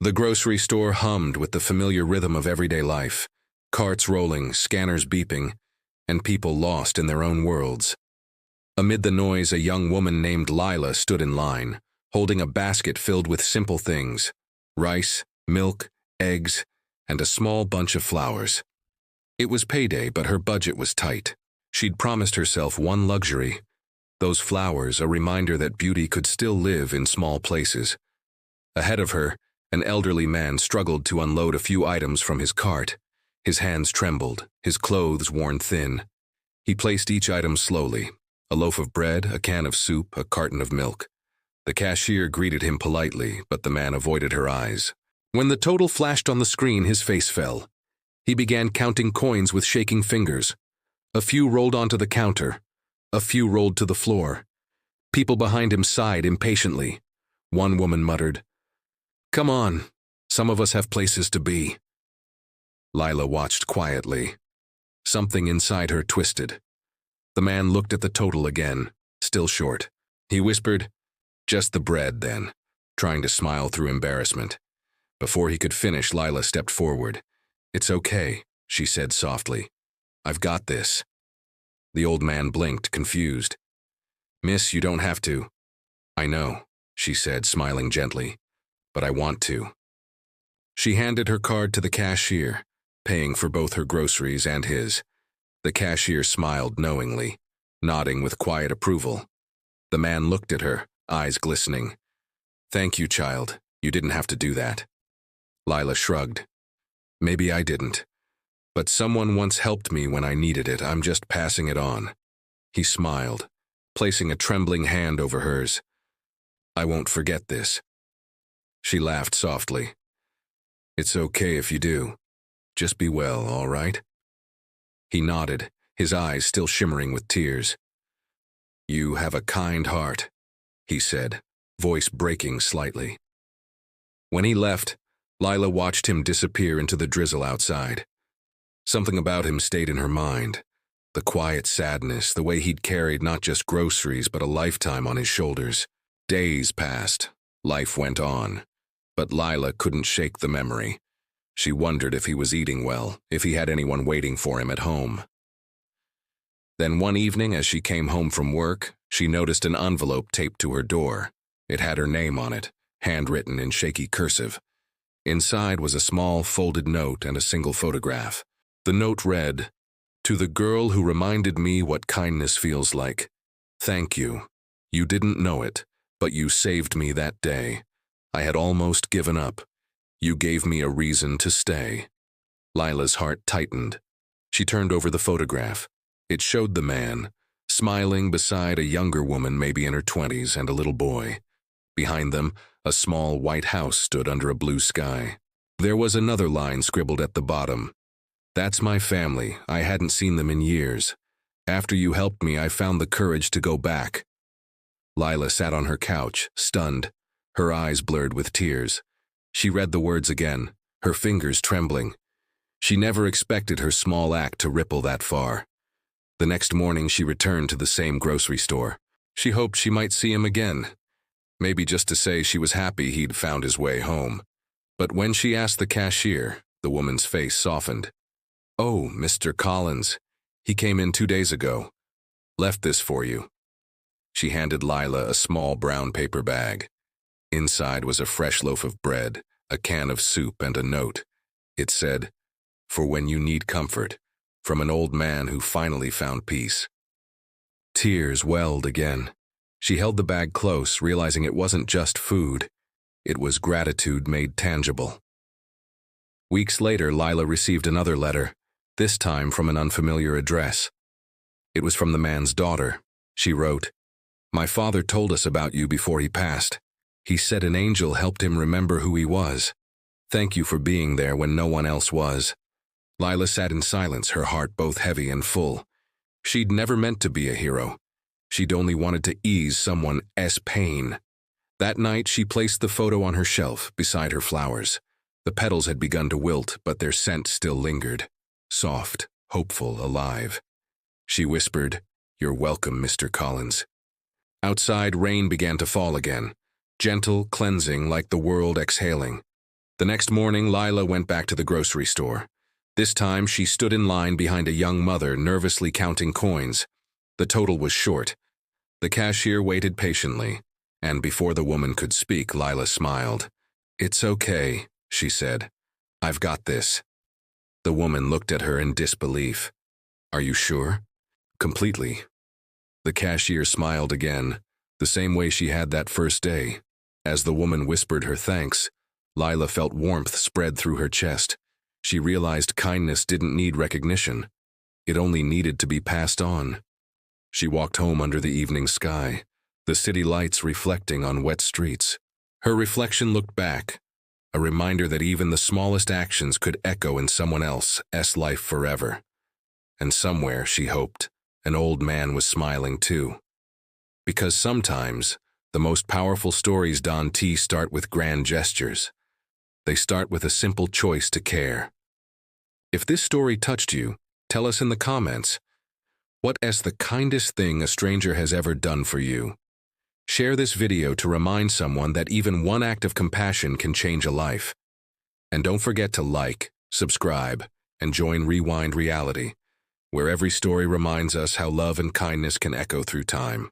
The grocery store hummed with the familiar rhythm of everyday life, carts rolling, scanners beeping, and people lost in their own worlds. Amid the noise, a young woman named Lila stood in line, holding a basket filled with simple things: rice, milk, eggs, and a small bunch of flowers. It was payday, but her budget was tight. She'd promised herself one luxury: those flowers, a reminder that beauty could still live in small places. Ahead of her, an elderly man struggled to unload a few items from his cart. His hands trembled, his clothes worn thin. He placed each item slowly: a loaf of bread, a can of soup, a carton of milk. The cashier greeted him politely, but the man avoided her eyes. When the total flashed on the screen, his face fell. He began counting coins with shaking fingers. A few rolled onto the counter. A few rolled to the floor. People behind him sighed impatiently. One woman muttered, "Come on, some of us have places to be." Lila watched quietly. Something inside her twisted. The man looked at the total again, still short. He whispered, "Just the bread, then," trying to smile through embarrassment. Before he could finish, Lila stepped forward. "It's okay," she said softly. "I've got this." The old man blinked, confused. "Miss, you don't have to." "I know," she said, smiling gently, "but I want to." She handed her card to the cashier, paying for both her groceries and his. The cashier smiled knowingly, nodding with quiet approval. The man looked at her, eyes glistening. "Thank you, child. You didn't have to do that." Lila shrugged. "Maybe I didn't. But someone once helped me when I needed it. I'm just passing it on." He smiled, placing a trembling hand over hers. "I won't forget this." She laughed softly. "It's okay if you do. Just be well, all right?" He nodded, his eyes still shimmering with tears. "You have a kind heart," he said, voice breaking slightly. When he left, Lila watched him disappear into the drizzle outside. Something about him stayed in her mind. The quiet sadness, the way he'd carried not just groceries but a lifetime on his shoulders. Days passed. Life went on. But Lila couldn't shake the memory. She wondered if he was eating well, if he had anyone waiting for him at home. Then one evening, as she came home from work, she noticed an envelope taped to her door. It had her name on it, handwritten in shaky cursive. Inside was a small folded note and a single photograph. The note read, "To the girl who reminded me what kindness feels like. Thank you. You didn't know it, but you saved me that day. I had almost given up. You gave me a reason to stay." Lila's heart tightened. She turned over the photograph. It showed the man, smiling beside a younger woman maybe in her 20s and a little boy. Behind them, a small white house stood under a blue sky. There was another line scribbled at the bottom. "That's my family. I hadn't seen them in years. After you helped me, I found the courage to go back." Lila sat on her couch, stunned, her eyes blurred with tears. She read the words again, her fingers trembling. She never expected her small act to ripple that far. The next morning, she returned to the same grocery store. She hoped she might see him again, maybe just to say she was happy he'd found his way home. But when she asked the cashier, the woman's face softened. "Oh, Mr. Collins. He came in 2 days ago. Left this for you." She handed Lila a small brown paper bag. Inside was a fresh loaf of bread, a can of soup, and a note. It said, "For when you need comfort," from an old man who finally found peace. Tears welled again. She held the bag close, realizing it wasn't just food. It was gratitude made tangible. Weeks later, Lila received another letter, this time from an unfamiliar address. It was from the man's daughter. She wrote, "My father told us about you before he passed. He said an angel helped him remember who he was. Thank you for being there when no one else was." Lila sat in silence, her heart both heavy and full. She'd never meant to be a hero. She'd only wanted to ease someone's pain. That night, she placed the photo on her shelf beside her flowers. The petals had begun to wilt, but their scent still lingered. Soft, hopeful, alive. She whispered, "You're welcome, Mr. Collins." Outside, rain began to fall again. Gentle, cleansing, like the world exhaling. The next morning, Lila went back to the grocery store. This time, she stood in line behind a young mother, nervously counting coins. The total was short. The cashier waited patiently, and before the woman could speak, Lila smiled. "It's okay," she said. "I've got this." The woman looked at her in disbelief. "Are you sure?" "Completely." The cashier smiled again, the same way she had that first day. As the woman whispered her thanks, Lila felt warmth spread through her chest. She realized kindness didn't need recognition. It only needed to be passed on. She walked home under the evening sky, the city lights reflecting on wet streets. Her reflection looked back, a reminder that even the smallest actions could echo in someone else's life forever. And somewhere, she hoped, an old man was smiling too. Because sometimes, the most powerful stories start with grand gestures. They start with a simple choice to care. If this story touched you, tell us in the comments. What's the kindest thing a stranger has ever done for you? Share this video to remind someone that even one act of compassion can change a life. And don't forget to like, subscribe, and join Rewind Reality, where every story reminds us how love and kindness can echo through time.